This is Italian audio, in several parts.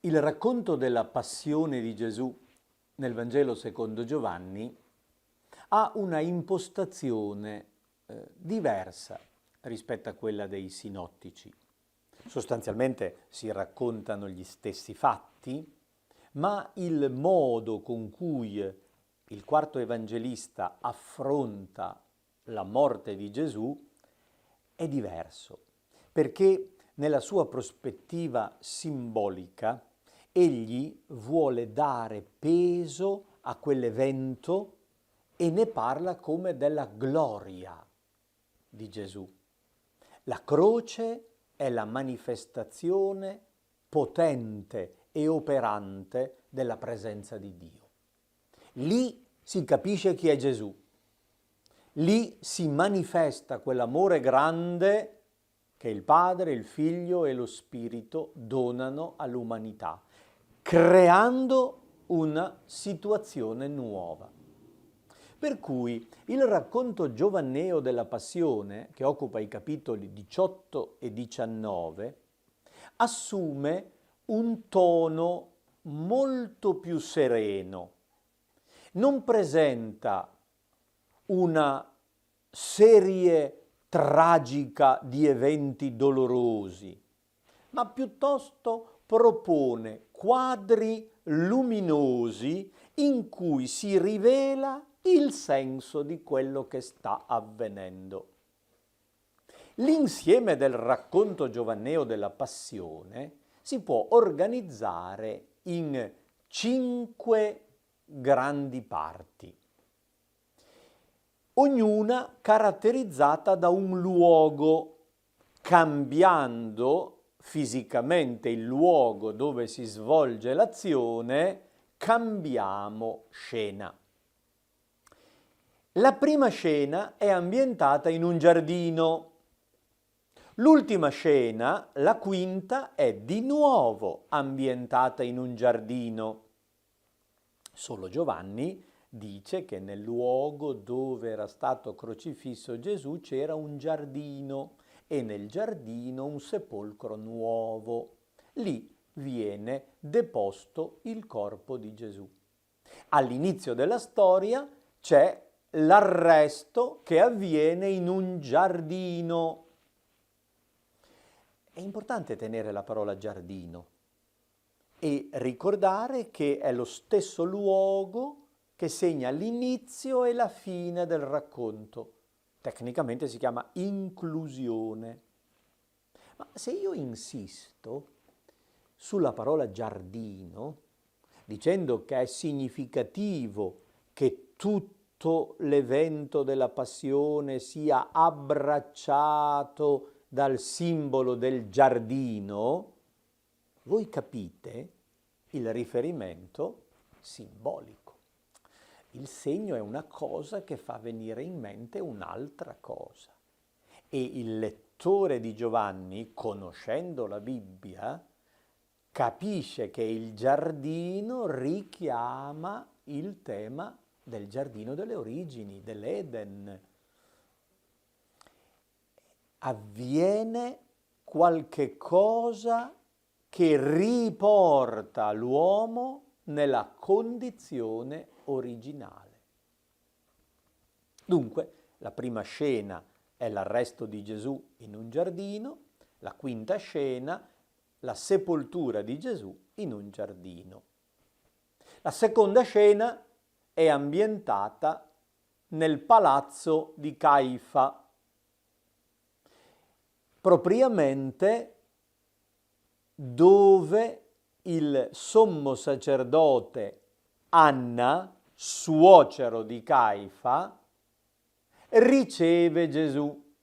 Il racconto della passione di Gesù nel Vangelo secondo Giovanni ha una impostazione diversa rispetto a quella dei sinottici. Sostanzialmente si raccontano gli stessi fatti, ma il modo con cui il quarto evangelista affronta la morte di Gesù è diverso, perché nella sua prospettiva simbolica egli vuole dare peso a quell'evento e ne parla come della gloria di Gesù. La croce è la manifestazione potente e operante della presenza di Dio. Lì si capisce chi è Gesù. Lì si manifesta quell'amore grande che il Padre, il Figlio e lo Spirito donano all'umanità, creando una situazione nuova. Per cui il racconto giovanneo della Passione, che occupa i capitoli 18 e 19, assume un tono molto più sereno. Non presenta una serie tragica di eventi dolorosi, ma piuttosto propone quadri luminosi in cui si rivela il senso di quello che sta avvenendo. L'insieme del racconto giovanneo della Passione si può organizzare in 5 grandi parti, ognuna caratterizzata da un luogo, cambiando fisicamente il luogo dove si svolge l'azione, cambiamo scena. La prima scena è ambientata in un giardino. L'ultima scena, la quinta, è di nuovo ambientata in un giardino. Solo Giovanni dice che nel luogo dove era stato crocifisso Gesù c'era un giardino e nel giardino un sepolcro nuovo. Lì viene deposto il corpo di Gesù. All'inizio della storia c'è l'arresto che avviene in un giardino. È importante tenere la parola giardino e ricordare che è lo stesso luogo che segna l'inizio e la fine del racconto. Tecnicamente si chiama inclusione. Ma se io insisto sulla parola giardino, dicendo che è significativo che tutto l'evento della passione sia abbracciato dal simbolo del giardino, voi capite il riferimento simbolico. Il segno è una cosa che fa venire in mente un'altra cosa. E il lettore di Giovanni, conoscendo la Bibbia, capisce che il giardino richiama il tema del giardino delle origini, dell'Eden. Avviene qualche cosa che riporta l'uomo nella condizione originale. Dunque, la prima scena è l'arresto di Gesù in un giardino, la quinta scena, la sepoltura di Gesù in un giardino. La seconda scena è ambientata nel palazzo di Caifa, propriamente dove il sommo sacerdote Anna, suocero di Caifa, riceve Gesù.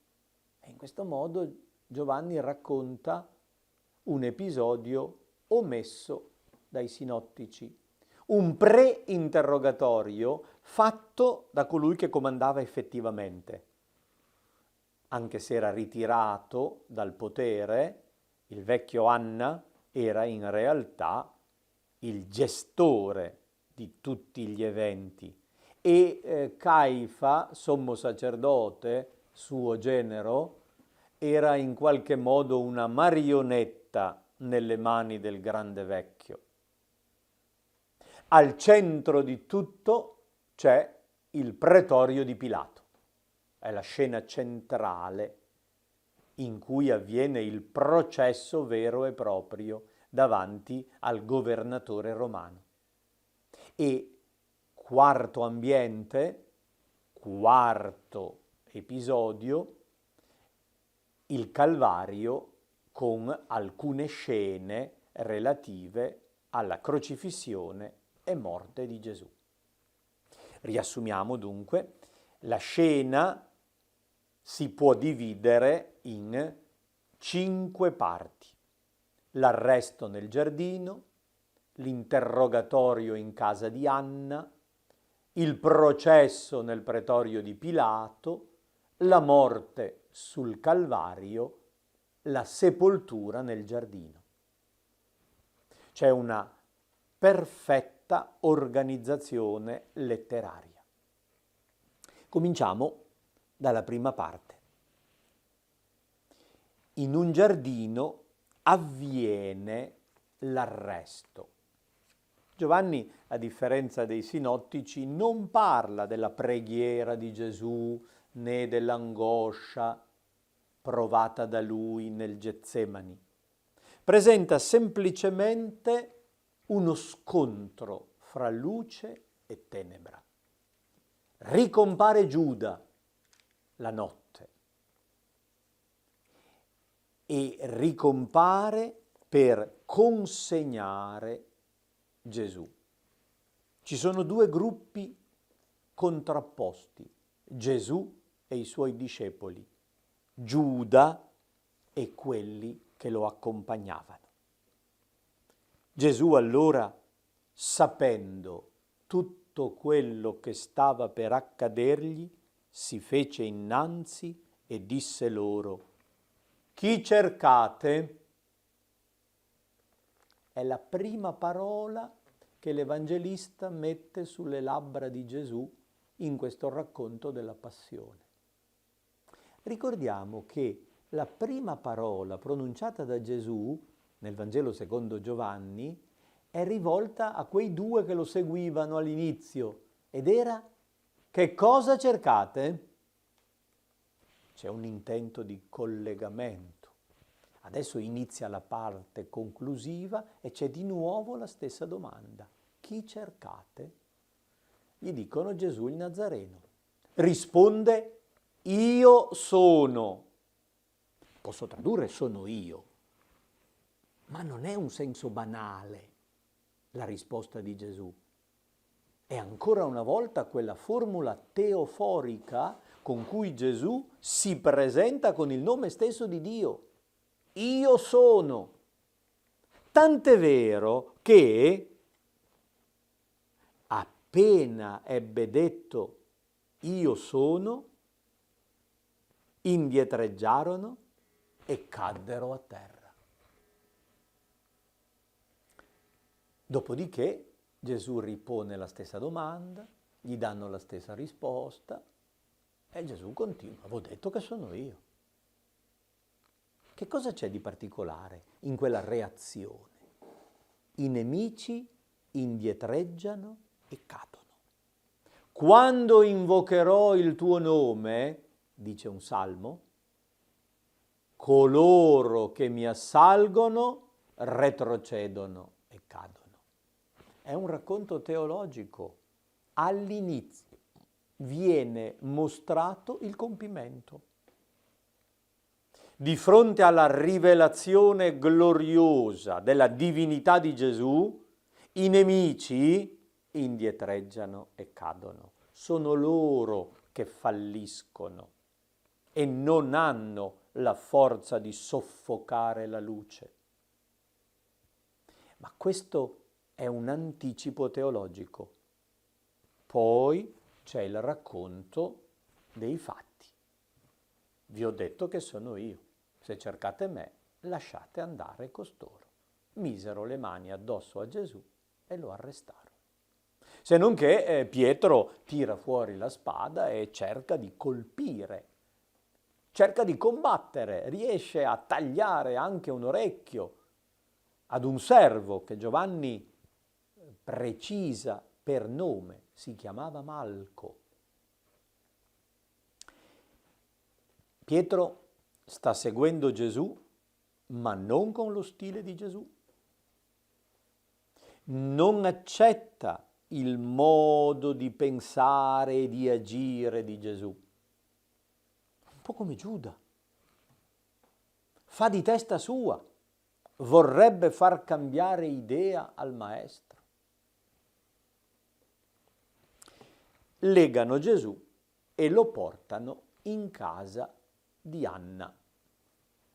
E in questo modo Giovanni racconta un episodio omesso dai sinottici, un pre-interrogatorio fatto da colui che comandava effettivamente. Anche se era ritirato dal potere, il vecchio Anna era in realtà il gestore di tutti gli eventi e Caifa, sommo sacerdote, suo genero, era in qualche modo una marionetta nelle mani del grande vecchio. Al centro di tutto c'è il pretorio di Pilato. È la scena centrale in cui avviene il processo vero e proprio davanti al governatore romano. E quarto ambiente, quarto episodio, il Calvario con alcune scene relative alla crocifissione e morte di Gesù. Riassumiamo dunque, la scena si può dividere in 5 parti. L'arresto nel giardino, l'interrogatorio in casa di Anna, il processo nel pretorio di Pilato, la morte sul Calvario, la sepoltura nel giardino. C'è una perfetta organizzazione letteraria. Cominciamo dalla prima parte. In un giardino avviene l'arresto. Giovanni, a differenza dei sinottici, non parla della preghiera di Gesù né dell'angoscia provata da lui nel Getsemani. Presenta semplicemente uno scontro fra luce e tenebra. Ricompare Giuda la notte e ricompare per consegnare Gesù. Ci sono 2 gruppi contrapposti, Gesù e i suoi discepoli, Giuda e quelli che lo accompagnavano. Gesù allora, sapendo tutto quello che stava per accadergli, si fece innanzi e disse loro: «Chi cercate?» È la prima parola che l'Evangelista mette sulle labbra di Gesù in questo racconto della Passione. Ricordiamo che la prima parola pronunciata da Gesù nel Vangelo secondo Giovanni è rivolta a quei 2 che lo seguivano all'inizio ed era: che cosa cercate? C'è un intento di collegamento. Adesso inizia la parte conclusiva e c'è di nuovo la stessa domanda. Chi cercate? Gli dicono Gesù il Nazareno. Risponde: io sono. Posso tradurre sono io, ma non è un senso banale la risposta di Gesù. È ancora una volta quella formula teoforica con cui Gesù si presenta con il nome stesso di Dio. Io sono. Tant'è vero che appena ebbe detto io sono, indietreggiarono e caddero a terra. Dopodiché Gesù ripone la stessa domanda, gli danno la stessa risposta e Gesù continua: avevo detto che sono io. Che cosa c'è di particolare in quella reazione? I nemici indietreggiano e cadono. Quando invocherò il tuo nome, dice un salmo, coloro che mi assalgono retrocedono e cadono. È un racconto teologico. All'inizio viene mostrato il compimento. Di fronte alla rivelazione gloriosa della divinità di Gesù, i nemici indietreggiano e cadono. Sono loro che falliscono e non hanno la forza di soffocare la luce. Ma questo è un anticipo teologico. Poi c'è il racconto dei fatti. Vi ho detto che sono io. Se cercate me, lasciate andare costoro. Misero le mani addosso a Gesù e lo arrestarono. Se non che Pietro tira fuori la spada e cerca di colpire, cerca di combattere, riesce a tagliare anche un orecchio ad un servo che Giovanni precisa per nome, si chiamava Malco. Pietro sta seguendo Gesù, ma non con lo stile di Gesù. Non accetta il modo di pensare e di agire di Gesù. Un po' come Giuda. Fa di testa sua, vorrebbe far cambiare idea al maestro. Legano Gesù e lo portano in casa di Anna,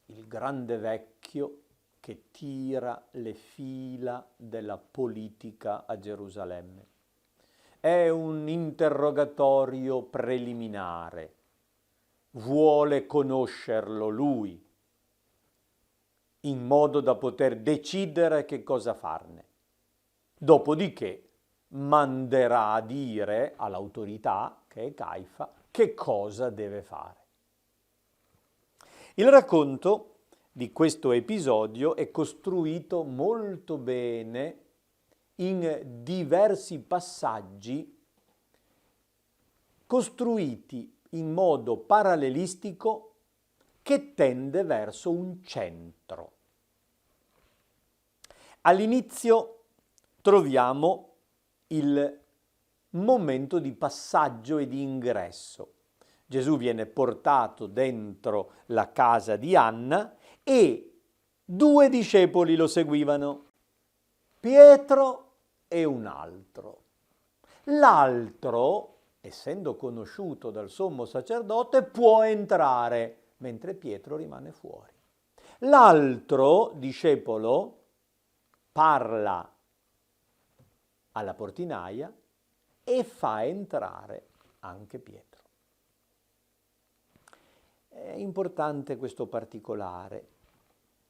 il grande vecchio che tira le fila della politica a Gerusalemme. È un interrogatorio preliminare, vuole conoscerlo lui, in modo da poter decidere che cosa farne. Dopodiché manderà a dire all'autorità, che è Caifa, che cosa deve fare. Il racconto di questo episodio è costruito molto bene in diversi passaggi costruiti in modo parallelistico che tende verso un centro. All'inizio troviamo il momento di passaggio e di ingresso. Gesù viene portato dentro la casa di Anna e 2 discepoli lo seguivano, Pietro e un altro. L'altro, essendo conosciuto dal sommo sacerdote, può entrare, mentre Pietro rimane fuori. L'altro discepolo parla alla portinaia e fa entrare anche Pietro. È importante questo particolare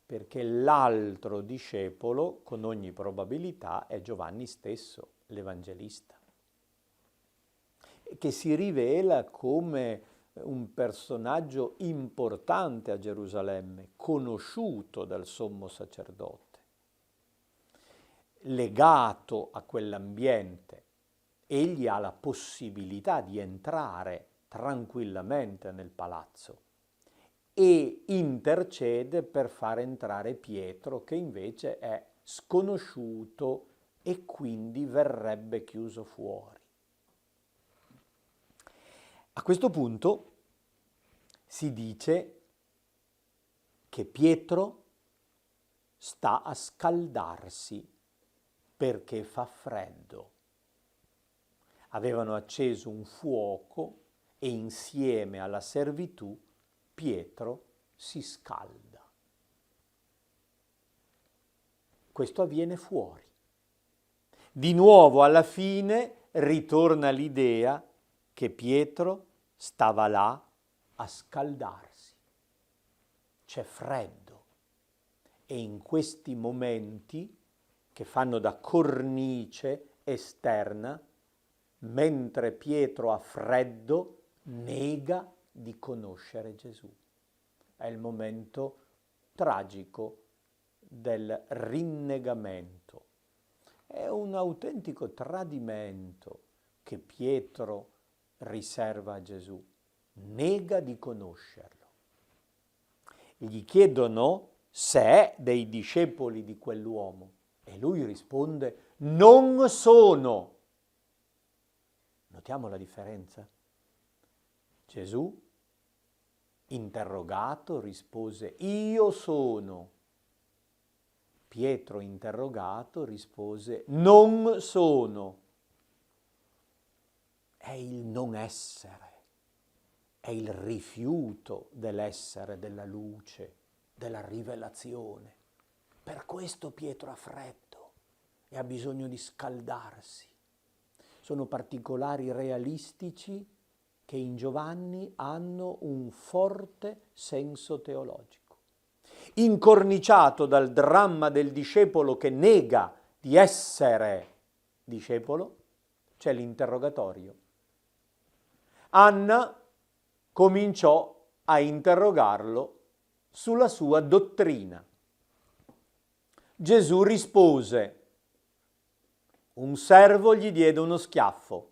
perché l'altro discepolo, con ogni probabilità, è Giovanni stesso, l'Evangelista, che si rivela come un personaggio importante a Gerusalemme, conosciuto dal sommo sacerdote, legato a quell'ambiente. Egli ha la possibilità di entrare tranquillamente nel palazzo e intercede per far entrare Pietro, che invece è sconosciuto e quindi verrebbe chiuso fuori. A questo punto si dice che Pietro sta a scaldarsi perché fa freddo. Avevano acceso un fuoco e insieme alla servitù Pietro si scalda. Questo avviene fuori. Di nuovo alla fine ritorna l'idea che Pietro stava là a scaldarsi. C'è freddo e in questi momenti che fanno da cornice esterna, mentre Pietro ha freddo, nega di conoscere Gesù. È il momento tragico del rinnegamento. È un autentico tradimento che Pietro riserva a Gesù. Nega di conoscerlo. Gli chiedono se è dei discepoli di quell'uomo e lui risponde: non sono. Notiamo la differenza? Gesù, interrogato, rispose: io sono. Pietro, interrogato, rispose: non sono. È il non essere, è il rifiuto dell'essere, della luce, della rivelazione. Per questo Pietro ha freddo e ha bisogno di scaldarsi. Sono particolari realistici che in Giovanni hanno un forte senso teologico. Incorniciato dal dramma del discepolo che nega di essere discepolo, c'è l'interrogatorio. Anna cominciò a interrogarlo sulla sua dottrina. Gesù rispose, un servo gli diede uno schiaffo.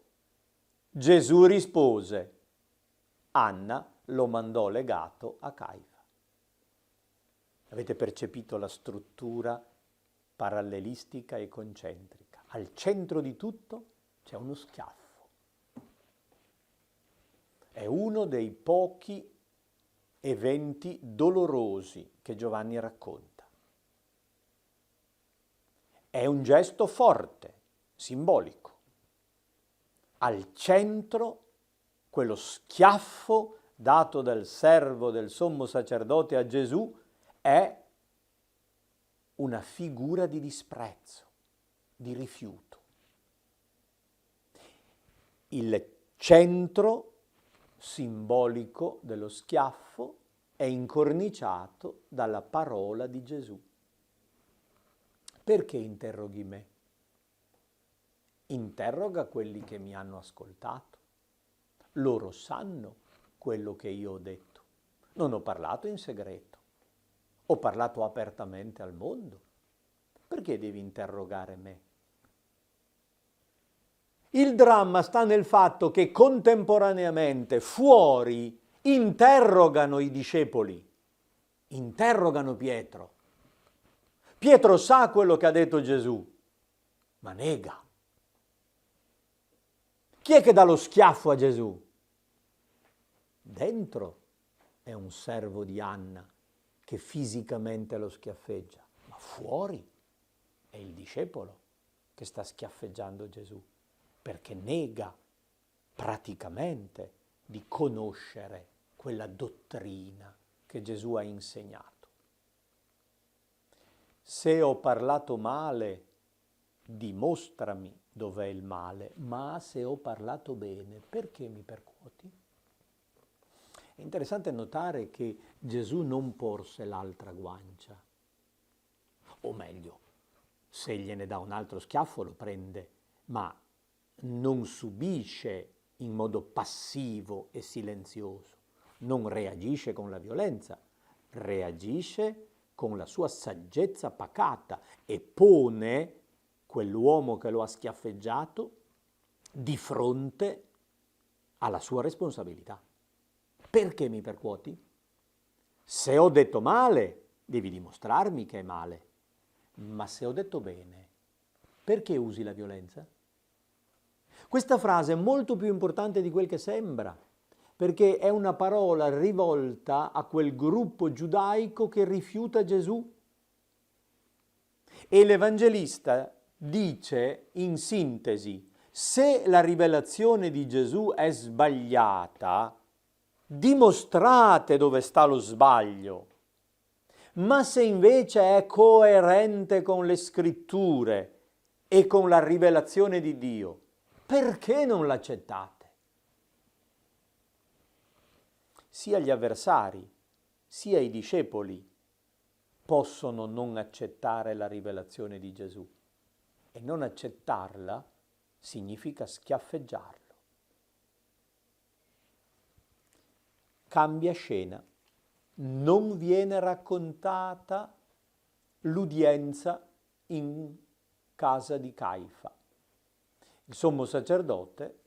Gesù rispose, Anna lo mandò legato a Caifa. Avete percepito la struttura parallelistica e concentrica? Al centro di tutto c'è uno schiaffo. È uno dei pochi eventi dolorosi che Giovanni racconta. È un gesto forte, simbolico. Al centro quello schiaffo dato dal servo del sommo sacerdote a Gesù è una figura di disprezzo, di rifiuto. Il centro simbolico dello schiaffo è incorniciato dalla parola di Gesù. Perché interroghi me? Interroga quelli che mi hanno ascoltato. Loro sanno quello che io ho detto. Non ho parlato in segreto. Ho parlato apertamente al mondo. Perché devi interrogare me? Il dramma sta nel fatto che contemporaneamente fuori interrogano i discepoli, interrogano Pietro. Pietro sa quello che ha detto Gesù, ma nega. Chi è che dà lo schiaffo a Gesù? Dentro è un servo di Anna che fisicamente lo schiaffeggia, ma fuori è il discepolo che sta schiaffeggiando Gesù, perché nega praticamente di conoscere quella dottrina che Gesù ha insegnato. Se ho parlato male, dimostrami dov'è il male, ma se ho parlato bene, perché mi percuoti? È interessante notare che Gesù non porse l'altra guancia, o meglio, se gliene dà un altro schiaffo lo prende, ma non subisce in modo passivo e silenzioso, non reagisce con la violenza, reagisce con la sua saggezza pacata e pone quell'uomo che lo ha schiaffeggiato di fronte alla sua responsabilità. Perché mi percuoti? Se ho detto male, devi dimostrarmi che è male. Ma se ho detto bene, perché usi la violenza? Questa frase è molto più importante di quel che sembra, perché è una parola rivolta a quel gruppo giudaico che rifiuta Gesù. E l'Evangelista dice in sintesi, se la rivelazione di Gesù è sbagliata, dimostrate dove sta lo sbaglio. Ma se invece è coerente con le scritture e con la rivelazione di Dio, perché non l'accettate? Sia gli avversari, sia i discepoli possono non accettare la rivelazione di Gesù e non accettarla significa schiaffeggiarlo. Cambia scena, non viene raccontata l'udienza in casa di Caifa. Il sommo sacerdote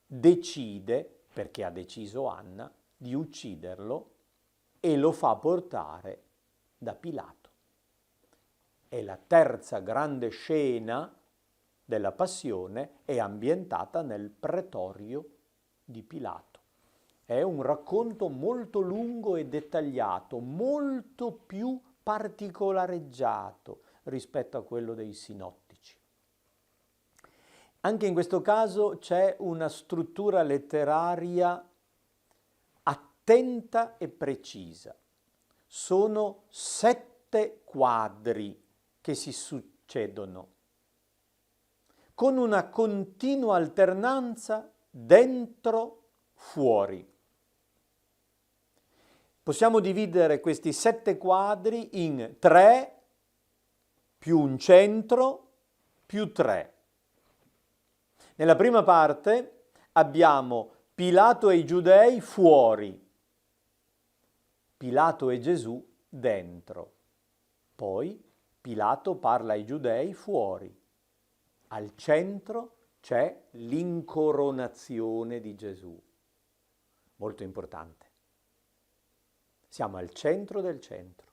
decide, perché ha deciso Anna, di ucciderlo e lo fa portare da Pilato. E la terza grande scena della passione è ambientata nel pretorio di Pilato. È un racconto molto lungo e dettagliato, molto più particolareggiato rispetto a quello dei sinottici. Anche in questo caso c'è una struttura letteraria attenta e precisa. Sono 7 quadri che si succedono, con una continua alternanza dentro-fuori. Possiamo dividere questi 7 quadri in 3 più un centro più 3. Nella prima parte abbiamo Pilato e i giudei fuori, Pilato e Gesù dentro. Poi Pilato parla ai giudei fuori. Al centro c'è l'incoronazione di Gesù. Molto importante. Siamo al centro del centro.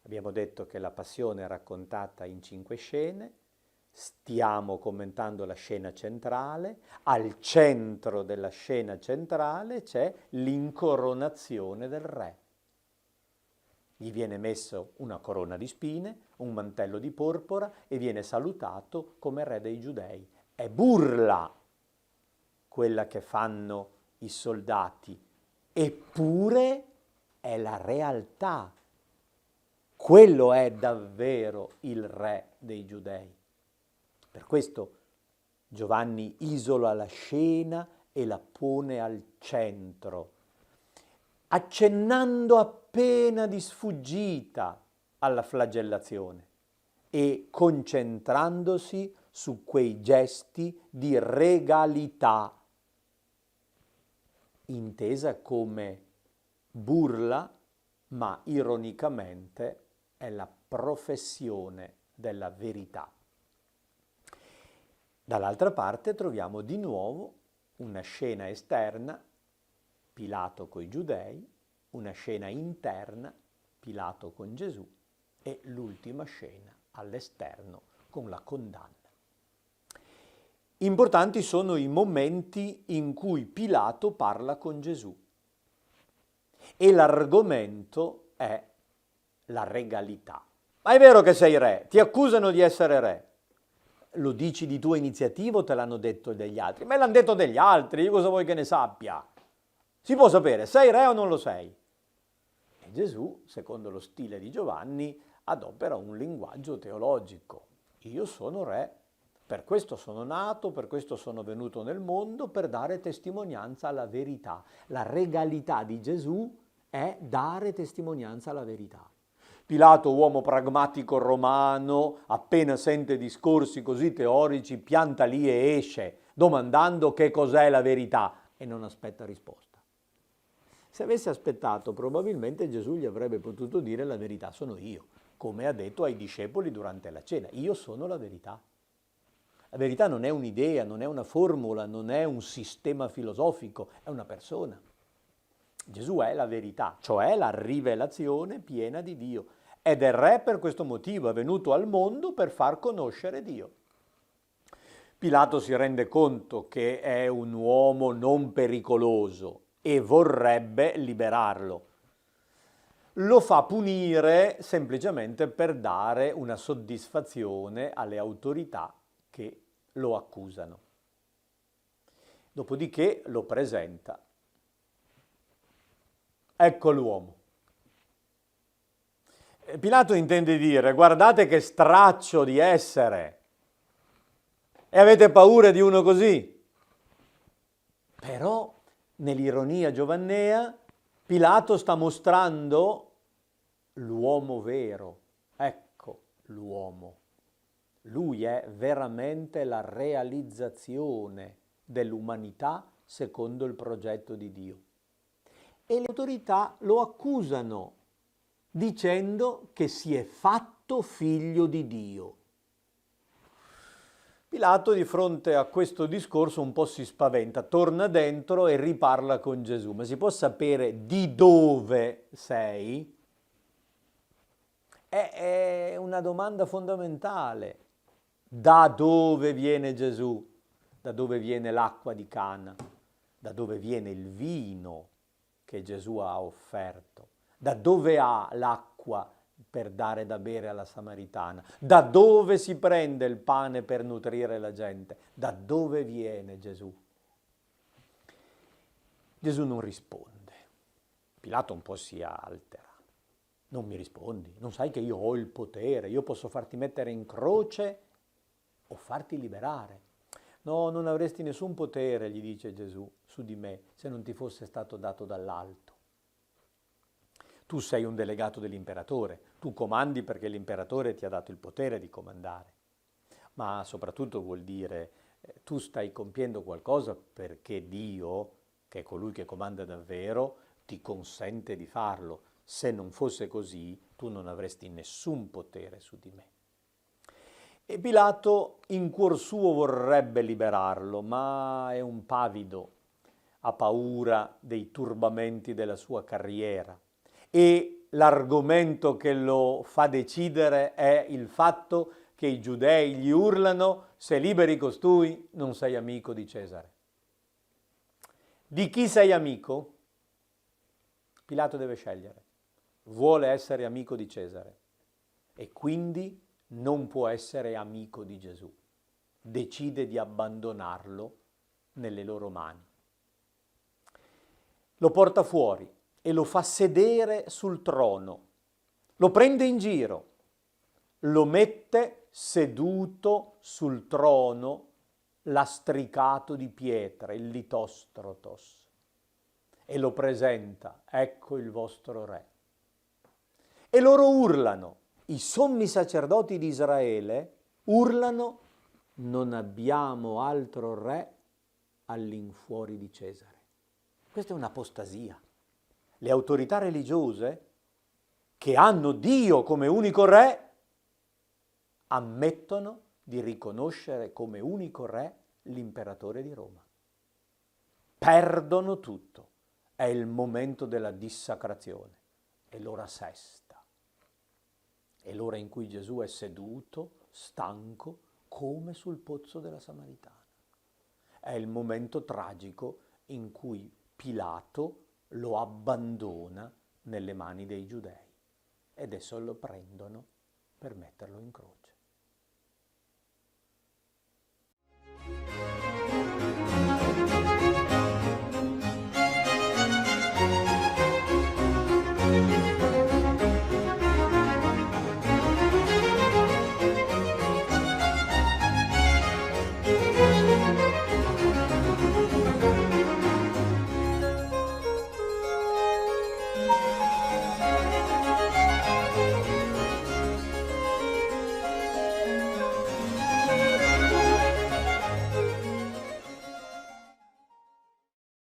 Abbiamo detto che la passione è raccontata in 5 scene, stiamo commentando la scena centrale, al centro della scena centrale c'è l'incoronazione del re. Gli viene messo una corona di spine, un mantello di porpora e viene salutato come re dei giudei. È burla quella che fanno i soldati, eppure è la realtà. Quello è davvero il re dei giudei. Per questo Giovanni isola la scena e la pone al centro, accennando appena di sfuggita alla flagellazione e concentrandosi su quei gesti di regalità, intesa come burla, ma ironicamente è la professione della verità. Dall'altra parte troviamo di nuovo una scena esterna, Pilato coi giudei, una scena interna, Pilato con Gesù, e l'ultima scena all'esterno con la condanna. Importanti sono i momenti in cui Pilato parla con Gesù e l'argomento è la regalità. Ma è vero che sei re? Ti accusano di essere re. Lo dici di tua iniziativa o te l'hanno detto degli altri? Me l'hanno detto degli altri, io cosa vuoi che ne sappia? Si può sapere, sei re o non lo sei? E Gesù, secondo lo stile di Giovanni, adopera un linguaggio teologico. Io sono re, per questo sono nato, per questo sono venuto nel mondo, per dare testimonianza alla verità. La regalità di Gesù è dare testimonianza alla verità. Pilato, uomo pragmatico romano, appena sente discorsi così teorici, pianta lì e esce, domandando che cos'è la verità, e non aspetta risposta. Se avesse aspettato, probabilmente Gesù gli avrebbe potuto dire: la verità sono io, come ha detto ai discepoli durante la cena: io sono la verità. La verità non è un'idea, non è una formula, non è un sistema filosofico, è una persona. Gesù è la verità, cioè la rivelazione piena di Dio. Ed è re per questo motivo, è venuto al mondo per far conoscere Dio. Pilato si rende conto che è un uomo non pericoloso e vorrebbe liberarlo. Lo fa punire semplicemente per dare una soddisfazione alle autorità che lo accusano. Dopodiché lo presenta. Ecco l'uomo. Pilato intende dire: guardate che straccio di essere, e avete paura di uno così. Però, nell'ironia giovannea, Pilato sta mostrando l'uomo vero. Ecco l'uomo. Lui è veramente la realizzazione dell'umanità secondo il progetto di Dio. E le autorità lo accusano dicendo che si è fatto figlio di Dio. Pilato di fronte a questo discorso un po' si spaventa, torna dentro e riparla con Gesù. Ma si può sapere di dove sei? È una domanda fondamentale. Da dove viene Gesù? Da dove viene l'acqua di Cana? Da dove viene il vino che Gesù ha offerto? Da dove ha l'acqua per dare da bere alla Samaritana? Da dove si prende il pane per nutrire la gente? Da dove viene Gesù? Gesù non risponde. Pilato un po' si altera. Non mi rispondi? Non sai che io ho il potere? Io posso farti mettere in croce o farti liberare. No, non avresti nessun potere, gli dice Gesù, su di me, se non ti fosse stato dato dall'alto. Tu sei un delegato dell'imperatore, tu comandi perché l'imperatore ti ha dato il potere di comandare, ma soprattutto vuol dire tu stai compiendo qualcosa perché Dio, che è colui che comanda davvero, ti consente di farlo. Se non fosse così, tu non avresti nessun potere su di me. E Pilato in cuor suo vorrebbe liberarlo, ma è un pavido, ha paura dei turbamenti della sua carriera. E l'argomento che lo fa decidere è il fatto che i giudei gli urlano: se liberi costui non sei amico di Cesare. Di chi sei amico? Pilato deve scegliere. Vuole essere amico di Cesare e quindi non può essere amico di Gesù. Decide di abbandonarlo nelle loro mani. Lo porta fuori e lo fa sedere sul trono. Lo prende in giro, lo mette seduto sul trono lastricato di pietra, il litostrotos, e lo presenta: ecco il vostro re. E loro urlano, i sommi sacerdoti di Israele urlano: non abbiamo altro re all'infuori di Cesare. Questa è un'apostasia. Le autorità religiose, che hanno Dio come unico re, ammettono di riconoscere come unico re l'imperatore di Roma. Perdono tutto. È il momento della dissacrazione. È l'ora sesta. È l'ora in cui Gesù è seduto, stanco, come sul pozzo della Samaritana. È il momento tragico in cui Pilato lo abbandona nelle mani dei giudei e adesso lo prendono per metterlo in croce.